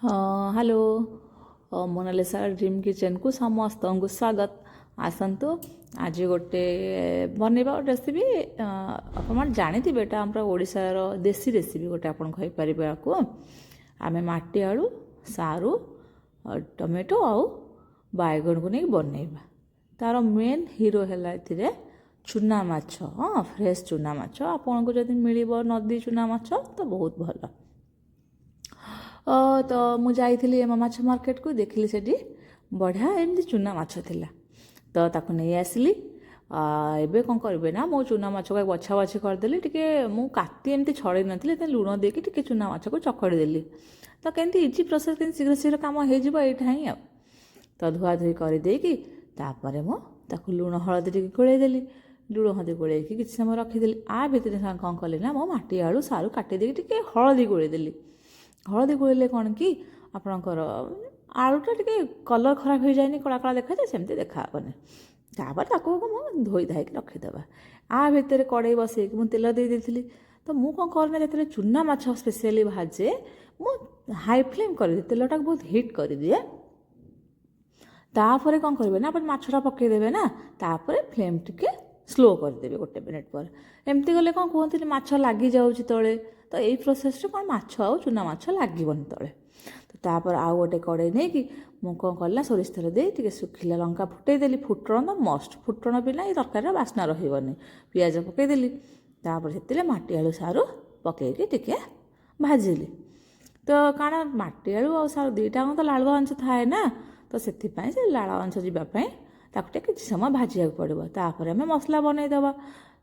Hello Monalisa dream କିଚେନ୍କୁ ସମସ୍ତଙ୍କୁ ସ୍ୱାଗତ। ଆସନ୍ତୁ ଆଜି ଗୋଟେ ବନେଇବା ରେସିପି। ଆପଣମାନେ ଜାଣିଥିବେ ଏଇଟା ଆମର ଓଡ଼ିଶାର ଦେଶୀ ରେସିପି ଗୋଟେ ଆପଣ କହିପାରିବେ। ଆକୁ ଆମେ ମାଟି ଆଳୁ, ସାରୁ, ଟମାଟୋ ଆଉ ବାଇଗଣକୁ ନେଇ ବନେଇବା। ତା'ର ମେନ୍ ହିରୋ ହେଲା ଏଥିରେ ଚୁନା ମାଛ। ଫ୍ରେଶ୍ ଚୁନା ମାଛ ଆପଣଙ୍କୁ ଯଦି ମିଳିବ ନଦୀ ଚୁନା ମାଛ ତ ବହୁତ ଭଲ। ତ ମୁଁ ଯାଇଥିଲି ଏମ ମାଛ ମାର୍କେଟକୁ, ଦେଖିଲି ସେଠି ବଢ଼ିଆ ଏମିତି ଚୁନା ମାଛ ଥିଲା, ତ ତାକୁ ନେଇ ଆସିଲି। ଏବେ କ'ଣ କରିବେ ନା, ମୁଁ ଚୁନା ମାଛକୁ ବଛା ବଛି କରିଦେଲି। ଟିକେ ମୁଁ କାଟି ଏମିତି ଛଡ଼େଇ ନଥିଲି, ତ ଲୁଣ ଦେଇକି ଟିକେ ଚୁନା ମାଛକୁ ଚକଡ଼ି ଦେଲି। ତ କେମିତି ଇଜି ପ୍ରୋସେସ୍, କେମିତି ଶୀଘ୍ର ଶୀଘ୍ର କାମ ହେଇଯିବ ଏଇଟା ହିଁ ଆଉ। ତ ଧୁଆଧୁଇ କରିଦେଇକି ତାପରେ ମୁଁ ତାକୁ ଲୁଣ ହଳଦୀ ଟିକେ ଗୋଳେଇ ଦେଲି। ଲୁଣ ହଳଦୀ ଗୋଳେଇକି କିଛି ସମୟ ରଖିଦେଲି। ଭିତରେ କ'ଣ କଲି ନା, ମୁଁ ମାଟି ଆଳୁ ସାରୁ କାଟି ଦେଇକି ଟିକେ ହଳଦୀ ଗୋଳେଇ ଦେଲି। ହଳଦୀ ଗୋଳେଇଲେ କ'ଣ କି ଆପଣଙ୍କର ଆଳୁଟା ଟିକେ କଲର୍ ଖରାପ ହୋଇଯାଏନି, କଳା କଳା ଦେଖାଯାଏ, ସେମିତି ଦେଖାହେବନି। ତାପରେ ତାକୁ ମୁଁ ଧୋଇ ଧାଇକି ରଖିଦେବା। ଭିତରେ କଡ଼େଇ ବସେଇକି ମୁଁ ତେଲ ଦେଇ ଦେଇଥିଲି। ତ ମୁଁ କ'ଣ କରେ ନା, ଯେତେବେଳେ ଚୁନା ମାଛ ସ୍ପେସିଆଲି ଭାଜେ, ମୁଁ ହାଇ ଫ୍ଲେମ୍ କରିଦିଏ, ତେଲଟାକୁ ବହୁତ ହିଟ୍ କରିଦିଏ। ତାପରେ କ'ଣ କରିବେ ନା, ଆପଣ ମାଛଟା ପକାଇଦେବେ ନା, ତାପରେ ଫ୍ଲେମ୍ ଟିକେ ସ୍ଲୋ କରିଦେବେ 1 ମିନିଟ୍ ପରେ। ଏମିତି ଗଲେ କ'ଣ କୁହନ୍ତିନି, ମାଛ ଲାଗିଯାଉଛି ତଳେ। ତ ଏଇ ପ୍ରୋସେସ୍ରେ କ'ଣ ମାଛ ଆଉ ଚୁନା ମାଛ ଲାଗିବନି ତଳେ। ତ ତାପରେ ଆଉ ଗୋଟେ କଡ଼େଇ ନେଇକି ମୁଁ କ'ଣ କଲି ନା, ସୋରିଷ ତେଲ ଦେଇ ଟିକେ ଶୁଖିଲା ଲଙ୍କା ଫୁଟେଇଦେଲି। ଫୁଟଣ ତ ମଷ୍ଟ, ଫୁଟଣ ବିନା ଏଇ ତରକାରୀର ବାସ୍ନା ରହିବନି। ପିଆଜ ପକାଇଦେଲି। ତାପରେ ସେଥିରେ ମାଟି ଆଳୁ ସାରୁ ପକାଇକି ଟିକେ ଭାଜିଲି। ତ କାରଣ ମାଟି ଆଳୁ ଆଉ ସାରୁ ଦୁଇଟାଙ୍କ ତ ଲାଳୁଆ ଅଂଶ ଥାଏ ନା, ତ ସେଥିପାଇଁ ସେ ଲାଳ ଅଂଶ ଯିବା ପାଇଁ ତାକୁ ଟିକେ କିଛି ସମୟ ଭାଜିବାକୁ ପଡ଼ିବ। ତାପରେ ଆମେ ମସଲା ବନେଇଦେବା।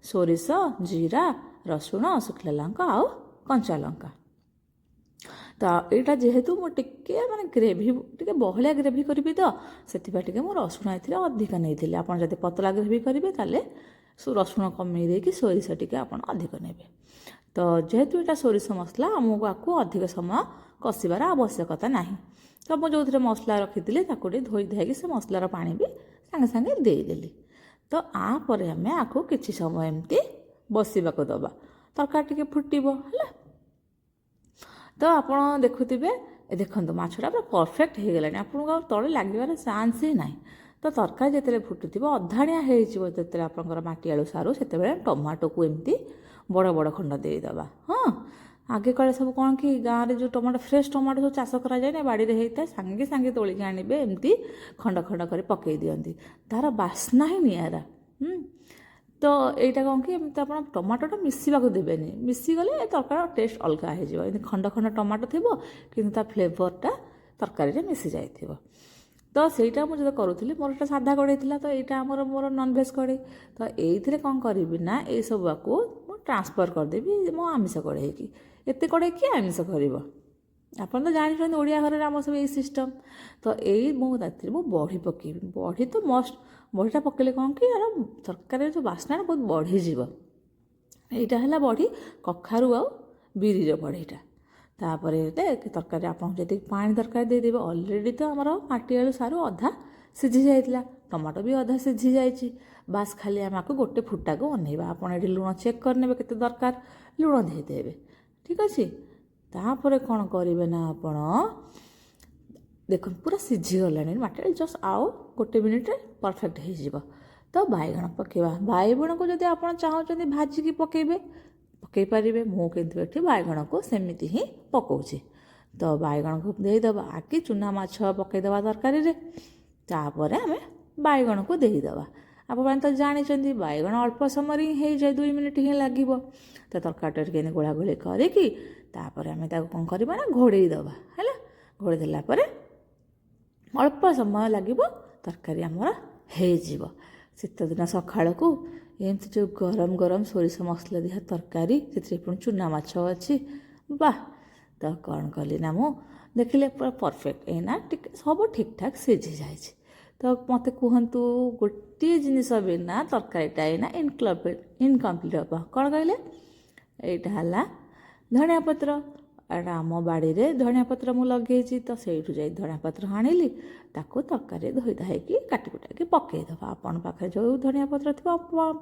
ସୋରିଷ, ଜିରା, ରସୁଣ, ଶୁଖିଲା ଲଙ୍କା ଆଉ କଞ୍ଚା ଲଙ୍କା। ତ ଏଇଟା ଯେହେତୁ ମୁଁ ଟିକେ ଗ୍ରେଭି, ଟିକେ ବହଳିଆ ଗ୍ରେଭି କରିବି, ତ ସେଥିପାଇଁ ଟିକେ ମୁଁ ରସୁଣ ଏଥିରେ ଅଧିକ ନେଇଥିଲି। ଆପଣ ଯଦି ପତଳା ଗ୍ରେଭି କରିବେ ତାହେଲେ ରସୁଣ କମେଇ ଦେଇକି ସୋରିଷ ଟିକେ ଆପଣ ଅଧିକ ନେବେ। ତ ଯେହେତୁ ଏଇଟା ସୋରିଷ ମସଲା, ଆମକୁ ଆକୁ ଅଧିକ ସମୟ କଷିବାର ଆବଶ୍ୟକତା ନାହିଁ। ତ ମୁଁ ଯେଉଁଥିରେ ମସଲା ରଖିଥିଲି ତାକୁ ଟିକେ ଧୋଇ ଧାଇକି ସେ ମସଲାର ପାଣି ବି ସାଙ୍ଗେ ସାଙ୍ଗେ ଦେଇଦେଲି। ତ ପରେ ଆମେ ଆକୁ କିଛି ସମୟ ଏମିତି ବସିବାକୁ ଦେବା। ତରକାରୀ ଟିକେ ଫୁଟିବ ହେଲା। ତ ଆପଣ ଦେଖୁଥିବେ, ଦେଖନ୍ତୁ ମାଛଟା ପୁରା ପରଫେକ୍ଟ ହେଇଗଲାଣି, ଆପଣଙ୍କୁ ଆଉ ତଳେ ଲାଗିବାର ଚାନ୍ସ ହିଁ ନାହିଁ। ତ ତରକାରୀ ଯେତେବେଳେ ଫୁଟୁଥିବ, ଅଧାଣିଆ ହେଇଯିବ ଯେତେବେଳେ ଆପଣଙ୍କର ମାଟି ଆଳୁ ସାରୁ, ସେତେବେଳେ ଟମାଟୋକୁ ଏମିତି ବଡ଼ ବଡ଼ ଖଣ୍ଡ ଦେଇଦେବା। ଆଗେ କାଳେ ସବୁ କ'ଣ କି, ଗାଁରେ ଯେଉଁ ଟମାଟୋ, ଫ୍ରେଶ୍ ଟମାଟୋ ସବୁ ଚାଷ କରାଯାଏ ନା, ବାଡ଼ିରେ ହେଇଥାଏ, ସାଙ୍ଗେ ସାଙ୍ଗେ ତୋଳିକି ଆଣିବେ, ଏମିତି ଖଣ୍ଡ ଖଣ୍ଡ କରି ପକାଇ ଦିଅନ୍ତି। ତା'ର ବାସ୍ନା ହିଁ ନିଆରା। ତ ଏଇଟା କ'ଣ କି, ଏମିତି ଆପଣ ଟମାଟୋଟା ମିଶିବାକୁ ଦେବେନି, ମିଶିଗଲେ ତରକାରୀର ଟେଷ୍ଟ ଅଲଗା ହେଇଯିବ। ଏମିତି ଖଣ୍ଡ ଖଣ୍ଡ ଟମାଟୋ ଥିବ, କିନ୍ତୁ ତା ଫ୍ଲେଭରଟା ତରକାରୀରେ ମିଶି ଯାଇଥିବ। ତ ସେଇଟା ମୁଁ ଯେତେବେଳେ କରୁଥିଲି, ମୋର ଗୋଟେ ସାଧା କଡ଼େଇ ଥିଲା, ତ ଏଇଟା ମୋର ନନଭେଜ୍ କଡ଼େଇ। ତ ଏଇଥିରେ କ'ଣ କରିବି ନା, ଏଇସବୁକୁ ମୁଁ ଟ୍ରାନ୍ସଫର୍ କରିଦେବି ମୋ ଆମିଷ କଡ଼େଇକି। ଏତେ କଡ଼େଇ କିଏ ଆମିଷ କରିବ? ଆପଣ ତ ଜାଣିଛନ୍ତି ଓଡ଼ିଆ ଘରରେ ଆମର ସବୁ ଏଇ ସିଷ୍ଟମ୍। ତ ରାତିରେ ମୁଁ ବଢ଼ି ପକାଇବି। ବଢ଼ି ତ ମଷ୍ଟ, ବଢ଼ିଟା ପକାଇଲେ କ'ଣ କି, ଆର ତରକାରୀର ଯେଉଁ ବାସ୍ନାଟା ବହୁତ ବଢ଼ିଯିବ। ଏଇଟା ହେଲା ବଢ଼ି, କଖାରୁ ଆଉ ବିରିର ବଢ଼ିଟା। ତାପରେ ତରକାରୀ ଆପଣଙ୍କୁ ଯେତିକି ପାଣି ଦରକାର ଦେଇଦେବେ। ଅଲରେଡ଼ି ତ ଆମର ମାଟି ଆଳୁ ସାରୁ ଅଧା ସିଝି ଯାଇଥିଲା, ଟମାଟୋ ବି ଅଧା ସିଝି ଯାଇଛି। ବାସ୍ ଖାଲି ଆମେ ଆକୁ ଗୋଟେ ଫୁଟାକୁ ବନେଇବା। ଆପଣ ଏଠି ଲୁଣ ଚେକ୍ କରିନେବେ କେତେ ଦରକାର, ଲୁଣ ଦେଇଦେବେ। ଠିକ୍ ଅଛି। ତାପରେ କ'ଣ କରିବେ ନା, ଆପଣ ଦେଖନ୍ତୁ ପୁରା ସିଝିଗଲାଣି ମାଟିରେ, ଜଷ୍ଟ ଆଉ 1 ମିନିଟ୍ରେ ପରଫେକ୍ଟ ହେଇଯିବ। ତ ବାଇଗଣ ପକାଇବା। ବାଇଗଣକୁ ଯଦି ଆପଣ ଚାହୁଁଛନ୍ତି ଭାଜିକି ପକାଇବେ, ପକାଇ ପାରିବେ। ମୁଁ କିନ୍ତୁ ଏଠି ବାଇଗଣକୁ ସେମିତି ହିଁ ପକାଉଛି। ତ ବାଇଗଣକୁ ଦେଇଦେବା। ଆଗେ ଚୁନା ମାଛ ପକାଇଦେବା ତରକାରୀରେ, ତାପରେ ଆମେ ବାଇଗଣକୁ ଦେଇଦେବା। ଆପଣମାନେ ତ ଜାଣିଛନ୍ତି, ବାଇଗଣ ଅଳ୍ପ ସମୟରେ ହିଁ ହେଇଯାଏ, 2 ମିନିଟ୍ ହିଁ ଲାଗିବ। ତ ତରକାରୀଟା ଟିକେ ଗୋଳାଗୋଳି କରିକି ତାପରେ ଆମେ ତାକୁ କ'ଣ କରିବା ନା, ଘୋଡ଼େଇ ଦେବା ହେଲା। ଘୋଡ଼େଇ ଦେଲା ପରେ ଅଳ୍ପ ସମୟ ଲାଗିବ, ତରକାରୀ ଆମର ହେଇଯିବ। ଶୀତଦିନ ସକାଳକୁ ଏମିତି ଯେଉଁ ଗରମ ଗରମ ସୋରିଷ ମସଲା ଦିଆ ତରକାରୀ, ସେଥିରେ ପୁଣି ଚୁନା ମାଛ ଅଛି, ବାଃ। ତ କ'ଣ କଲି ନା, ମୁଁ ଦେଖିଲେ ପୁରା ପରଫେକ୍ଟ, ଏଇନା ଟିକେ ସବୁ ଠିକ୍ଠାକ୍ ସିଝି ଯାଇଛି। ତ ମୋତେ କୁହନ୍ତୁ, ଗୋଟିଏ ଜିନିଷ ବିନା ତରକାରୀଟା ଏଇନା ଇନକମ୍ପ୍ଲିଟ୍ ହେବ। କ'ଣ କହିଲେ? ଏଇଟା ହେଲା ଧଣିଆ ପତ୍ର। ଏଇଟା ଆମ ବାଡ଼ିରେ ଧଣିଆ ପତ୍ର ମୁଁ ଲଗେଇଛି, ତ ସେଇଠୁ ଯାଇ ଧଣିଆ ପତ୍ର ଆଣିଲି। ତାକୁ ତରକାରୀରେ ଧୋଇ ଧାଇକି କାଟି କୁଟାକି ପକାଇଦେବା। ଆପଣଙ୍କ ପାଖରେ ଯେଉଁ ଧଣିଆ ପତ୍ର ଥିବ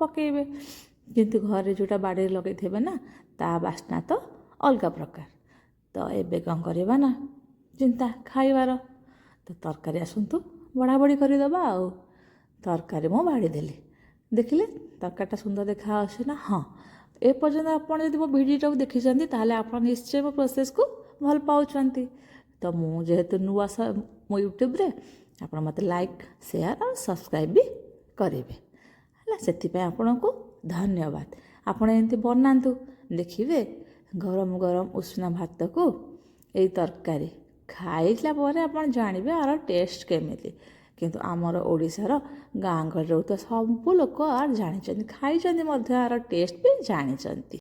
ପକାଇବେ, କିନ୍ତୁ ଘରେ ଯେଉଁଟା ବାଡ଼ିରେ ଲଗେଇଥିବେ ନା, ତା ବାସ୍ନା ତ ଅଲଗା ପ୍ରକାର। ତ ଏବେ କ'ଣ କରିବା ନା, ଚିନ୍ତା ଖାଇବାର। ତ ତରକାରୀ ଆସନ୍ତୁ ବଢ଼ାବଢ଼ି କରିଦେବା ଆଉ। ତରକାରୀ ମୁଁ ବାଢ଼ି ଦେଲି, ଦେଖିଲେ ତରକାରୀଟା ସୁନ୍ଦର ଦେଖାଯାଉଛି ନା? ହଁ, ଏପର୍ଯ୍ୟନ୍ତ ଆପଣ ଯଦି ମୋ ଭିଡ଼ିଓଟାକୁ ଦେଖିଛନ୍ତି ତାହେଲେ ଆପଣ ନିଶ୍ଚୟ ମୋ ପ୍ରୋସେସ୍କୁ ଭଲ ପାଉଛନ୍ତି। ତ ମୁଁ ଯେହେତୁ ନୂଆ ମୋ ୟୁଟ୍ୟୁବରେ, ଆପଣ ମୋତେ ଲାଇକ୍, ସେୟାର ଆଉ ସବସ୍କ୍ରାଇବ୍ ବି କରିବେ ହେଲା। ସେଥିପାଇଁ ଆପଣଙ୍କୁ ଧନ୍ୟବାଦ। ଆପଣ ଏମିତି ବନାନ୍ତୁ, ଦେଖିବେ ଗରମ ଗରମ ଉଷୁନା ଭାତକୁ ଏଇ ତରକାରୀ ଖାଇଲା ପରେ ଆପଣ ଜାଣିବେ ଆର ଟେଷ୍ଟ କେମିତି। କିନ୍ତୁ ଆମର ଓଡ଼ିଶାର ଗାଁ ଗହଳିରେ ରହୁଥିବା ସବୁ ଲୋକ ଆର ଜାଣିଛନ୍ତି, ଖାଇଛନ୍ତି ମଧ୍ୟ, ଆର ଟେଷ୍ଟ ବି ଜାଣିଛନ୍ତି।